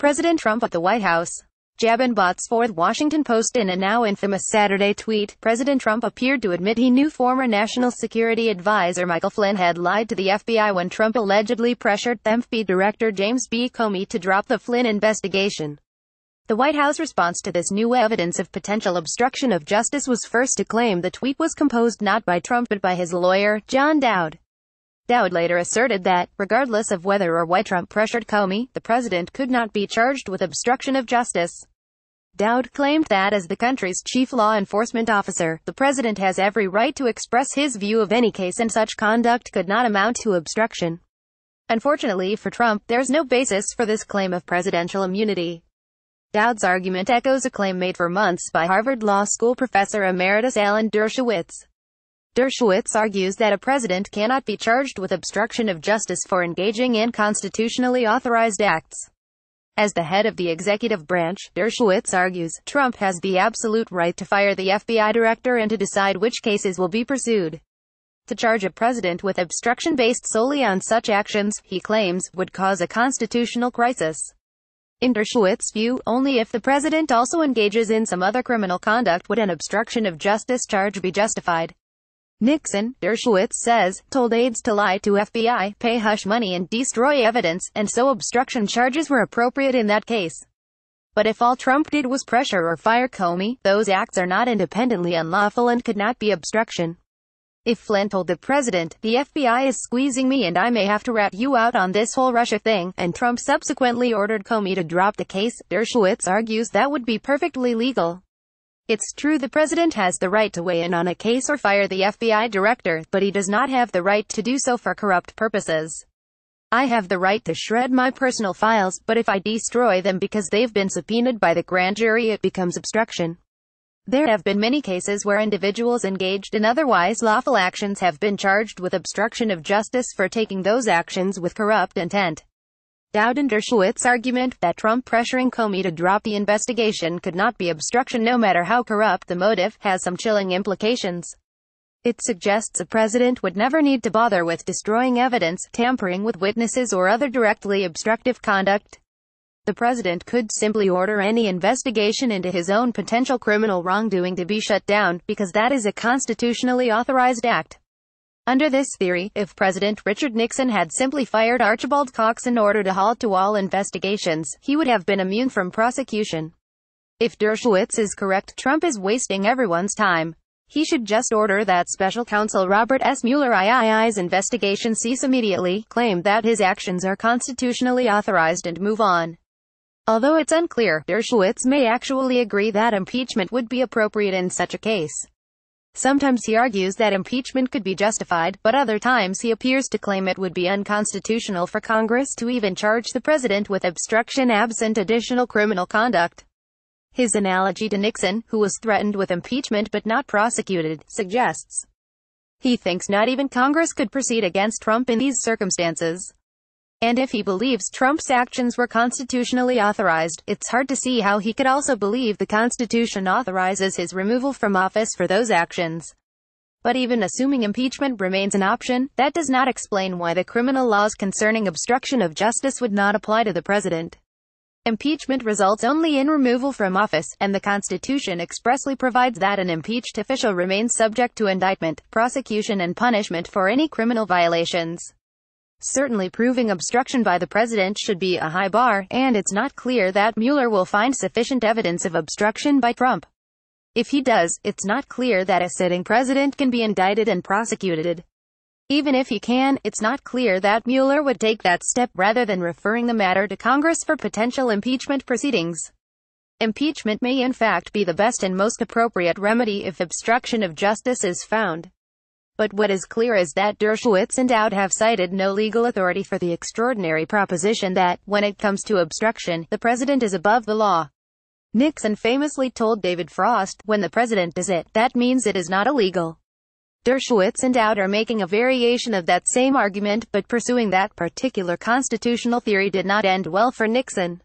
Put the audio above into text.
President Trump at the White House. Jabin BotsfordThe Washington Post. In a now infamous Saturday tweet, President Trump appeared to admit he knew former National Security Advisor Michael Flynn had lied to the FBI when Trump allegedly pressured FBI Director James B. Comey to drop the Flynn investigation. The White House response to this new evidence of potential obstruction of justice was first to claim the tweet was composed not by Trump but by his lawyer, John Dowd. Dowd later asserted that, regardless of whether or why Trump pressured Comey, the president could not be charged with obstruction of justice. Dowd claimed that as the country's chief law enforcement officer, the president has every right to express his view of any case and such conduct could not amount to obstruction. Unfortunately for Trump, there's no basis for this claim of presidential immunity. Dowd's argument echoes a claim made for months by Harvard Law School professor emeritus Alan Dershowitz. Dershowitz argues that a president cannot be charged with obstruction of justice for engaging in constitutionally authorized acts. As the head of the executive branch, Dershowitz argues, Trump has the absolute right to fire the FBI director and to decide which cases will be pursued. To charge a president with obstruction based solely on such actions, he claims, would cause a constitutional crisis. In Dershowitz's view, only if the president also engages in some other criminal conduct would an obstruction of justice charge be justified. Nixon, Dershowitz says, told aides to lie to FBI, pay hush money and destroy evidence, and so obstruction charges were appropriate in that case. But if all Trump did was pressure or fire Comey, those acts are not independently unlawful and could not be obstruction. If Flynn told the president, the FBI is squeezing me and I may have to rat you out on this whole Russia thing, and Trump subsequently ordered Comey to drop the case, Dershowitz argues that would be perfectly legal. It's true the president has the right to weigh in on a case or fire the FBI director, but he does not have the right to do so for corrupt purposes. I have the right to shred my personal files, but if I destroy them because they've been subpoenaed by the grand jury it becomes obstruction. There have been many cases where individuals engaged in otherwise lawful actions have been charged with obstruction of justice for taking those actions with corrupt intent. Dowd and Dershowitz's argument that Trump pressuring Comey to drop the investigation could not be obstruction no matter how corrupt the motive, has some chilling implications. It suggests a president would never need to bother with destroying evidence, tampering with witnesses or other directly obstructive conduct. The president could simply order any investigation into his own potential criminal wrongdoing to be shut down, because that is a constitutionally authorized act. Under this theory, if President Richard Nixon had simply fired Archibald Cox in order to halt to all investigations, he would have been immune from prosecution. If Dershowitz is correct, Trump is wasting everyone's time. He should just order that special counsel Robert S. Mueller III's investigation cease immediately, claim that his actions are constitutionally authorized and move on. Although it's unclear, Dershowitz may actually agree that impeachment would be appropriate in such a case. Sometimes he argues that impeachment could be justified, but other times he appears to claim it would be unconstitutional for Congress to even charge the president with obstruction absent additional criminal conduct. His analogy to Nixon, who was threatened with impeachment but not prosecuted, suggests he thinks not even Congress could proceed against Trump in these circumstances. And if he believes Trump's actions were constitutionally authorized, it's hard to see how he could also believe the Constitution authorizes his removal from office for those actions. But even assuming impeachment remains an option, that does not explain why the criminal laws concerning obstruction of justice would not apply to the president. Impeachment results only in removal from office, and the Constitution expressly provides that an impeached official remains subject to indictment, prosecution and punishment for any criminal violations. Certainly proving obstruction by the president should be a high bar, and it's not clear that Mueller will find sufficient evidence of obstruction by Trump. If he does, it's not clear that a sitting president can be indicted and prosecuted. Even if he can, it's not clear that Mueller would take that step rather than referring the matter to Congress for potential impeachment proceedings. Impeachment may in fact be the best and most appropriate remedy if obstruction of justice is found. But what is clear is that Dershowitz and Dowd have cited no legal authority for the extraordinary proposition that, when it comes to obstruction, the president is above the law. Nixon famously told David Frost, when the president does it, that means it is not illegal. Dershowitz and Dowd are making a variation of that same argument, but pursuing that particular constitutional theory did not end well for Nixon.